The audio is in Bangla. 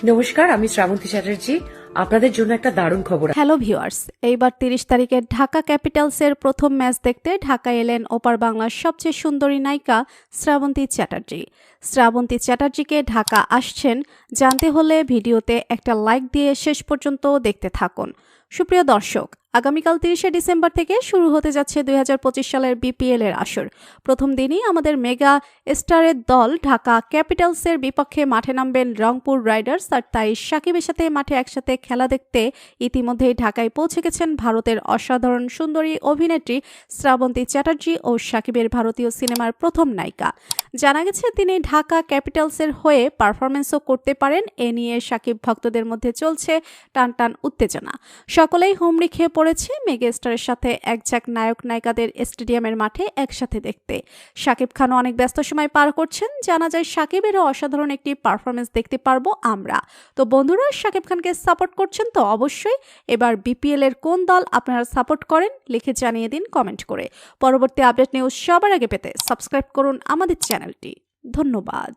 নমস্কার, আমি শ্রাবন্তী চ্যাটার্জি। আপনাদের জন্য একটা দারুণ খবর। হ্যালো ভিউয়ার্স, এইবার 30 তারিখে ঢাকা ক্যাপিটালসের প্রথম ম্যাচ দেখতে ঢাকায় এলেন ওপার বাংলার সবচেয়ে সুন্দরী নায়িকা শ্রাবন্তী চ্যাটার্জি। শ্রাবন্তী চ্যাটার্জিকে ঢাকা আসছেন জানতে হলে ভিডিওতে একটা লাইক দিয়ে শেষ পর্যন্ত দেখতে থাকুন। সুপ্রিয় দর্শক, আগামীকাল 30শে ডিসেম্বর থেকে শুরু হতে যাচ্ছে 2025 সালের বিপিএল এর আসর। প্রথম দিনই আমাদের মেগা স্টারের দল ঢাকা ক্যাপিটালসের বিপক্ষে মাঠে নামবেন রংপুর রাইডার্স, আর তাই সাকিবের সাথে মাঠে একসাথে খেলা দেখতে ইতিমধ্যেই ঢাকায় পৌঁছে গেছেন ভারতের অসাধারণ সুন্দরী অভিনেত্রী শ্রাবন্তী চ্যাটার্জি ও সাকিবের ভারতীয় সিনেমার প্রথম নায়িকা। জানা গেছে তিনি ঢাকা ক্যাপিটালসের হয়ে পারফরমেন্সও করতে পারেন। এ নিয়ে সাকিব ভক্তদের মধ্যে চলছে টানটান উত্তেজনা। সকলেই হুমড়ি খেয়ে পড়েছে মেগা স্টারের সাথে একঝাঁক নায়ক নায়িকাদের স্টেডিয়ামের মাঠে একসাথে দেখতে। সাকিব খানও অনেক ব্যস্ত সময় পার করছেন। জানা যায় সাকিবেরও অসাধারণ একটি পারফরমেন্স দেখতে পারবো আমরা। তো বন্ধুরা, সাকিব খানকে সাপোর্ট করছেন তো অবশ্যই। এবার বিপিএল এর কোন দল আপনারা সাপোর্ট করেন লিখে জানিয়ে দিন কমেন্ট করে। পরবর্তী আপডেট নিউজ সবার আগে পেতে সাবস্ক্রাইব করুন আমাদের চ্যানেলটি। ধন্যবাদ।